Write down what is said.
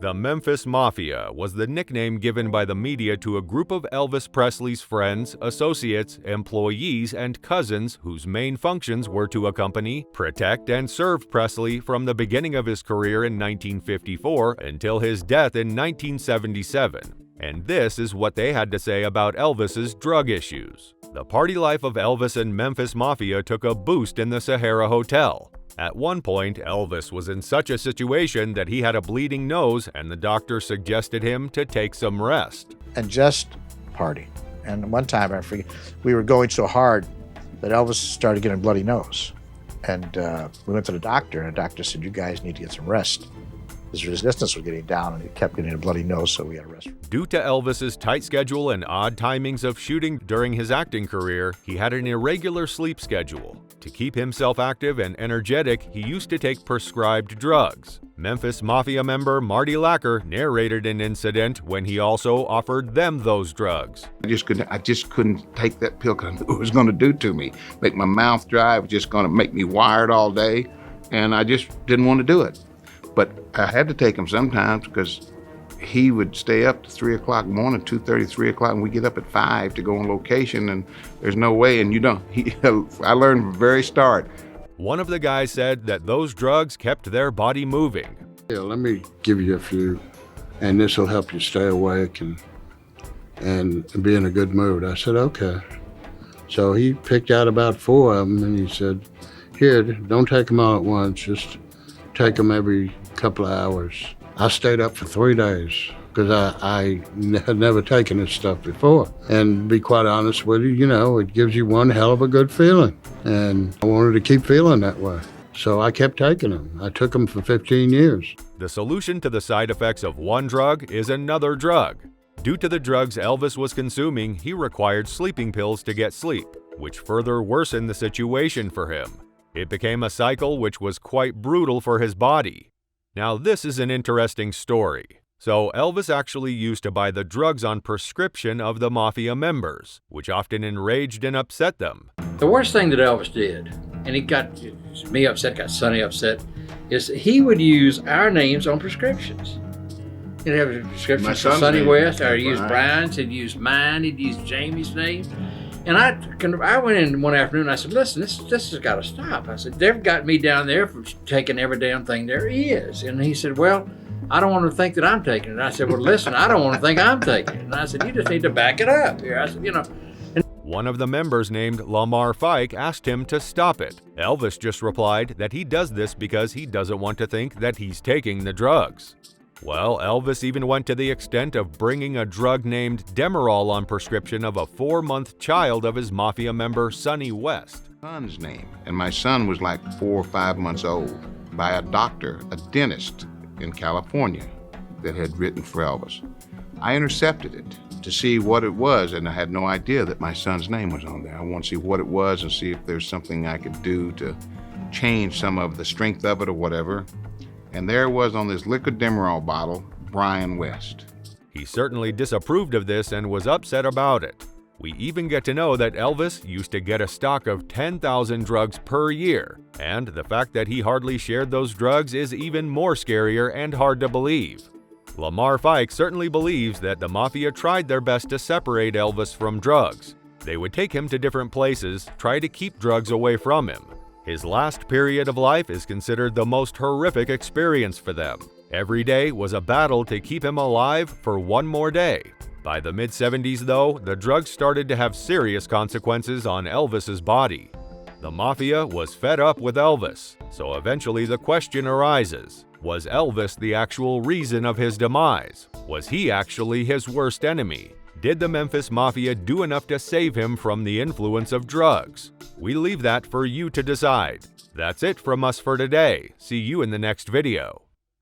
The Memphis Mafia was the nickname given by the media to a group of Elvis Presley's friends, associates, employees, and cousins whose main functions were to accompany, protect, and serve Presley from the beginning of his career in 1954 until his death in 1977. And this is what they had to say about Elvis's drug issues. The party life of Elvis and Memphis Mafia took a boost in the Sahara Hotel. At one point, Elvis was in such a situation that he had a bleeding nose and the doctor suggested him to take some rest. And just party. And one time, I forget, we were going so hard that Elvis started getting a bloody nose. And we went to the doctor, and the doctor said, "You guys need to get some rest." His resistance was getting down, and he kept getting a bloody nose, so we had to rest. Due to Elvis's tight schedule and odd timings of shooting during his acting career, he had an irregular sleep schedule. To keep himself active and energetic, he used to take prescribed drugs. Memphis Mafia member Marty Lacker narrated an incident when he also offered them those drugs. I just couldn't take that pill because I knew what it was going to do to me. Make my mouth dry, it was just going to make me wired all day, and I just didn't want to do it. But I had to take him sometimes because he would stay up to 3 o'clock in the morning, 2:30, 3 o'clock, and we get up at 5 to go on location, and there's no way, and I learned from the very start. One of the guys said that those drugs kept their body moving. Yeah, let me give you a few, and this will help you stay awake and be in a good mood. I said, okay. So he picked out about 4 of them, and he said, here, don't take them all at once, just take them every couple of hours. I stayed up for 3 days because I had never taken this stuff before. And to be quite honest with you, it gives you one hell of a good feeling. And I wanted to keep feeling that way. So I kept taking them. I took them for 15 years. The solution to the side effects of one drug is another drug. Due to the drugs Elvis was consuming, he required sleeping pills to get sleep, which further worsened the situation for him. It became a cycle which was quite brutal for his body. Now this is an interesting story. So Elvis actually used to buy the drugs on prescription of the Mafia members, which often enraged and upset them. The worst thing that Elvis did, and he got me upset, got Sonny upset, is he would use our names on prescriptions. He'd have a prescription for Sonny West, or he'd use Brian's, he'd use mine, he'd use Jamie's name. And I went in one afternoon and I said, listen, this has got to stop. I said, they've got me down there for taking every damn thing there is. And he said, well, I don't want to think that I'm taking it. And I said, well, listen, I don't want to think I'm taking it. And I said, you just need to back it up here. I said, One of the members named Lamar Fike asked him to stop it. Elvis just replied that he does this because he doesn't want to think that he's taking the drugs. Well, Elvis even went to the extent of bringing a drug named Demerol on prescription of a 4-month child of his Mafia member, Sonny West. Son's name, and my son was like 4 or 5 months old, by a doctor, a dentist in California that had written for Elvis. I intercepted it to see what it was, and I had no idea that my son's name was on there. I want to see what it was and see if there's something I could do to change some of the strength of it or whatever. And there was on this liquid Demerol bottle, Brian West. He certainly disapproved of this and was upset about it. We even get to know that Elvis used to get a stock of 10,000 drugs per year, and the fact that he hardly shared those drugs is even more scarier and hard to believe. Lamar Fike certainly believes that the Mafia tried their best to separate Elvis from drugs. They would take him to different places, try to keep drugs away from him. His last period of life is considered the most horrific experience for them. Every day was a battle to keep him alive for one more day. By the mid-70s, though, the drugs started to have serious consequences on Elvis's body. The Mafia was fed up with Elvis, so eventually the question arises, was Elvis the actual reason of his demise? Was he actually his worst enemy? Did the Memphis Mafia do enough to save him from the influence of drugs? We leave that for you to decide. That's it from us for today. See you in the next video.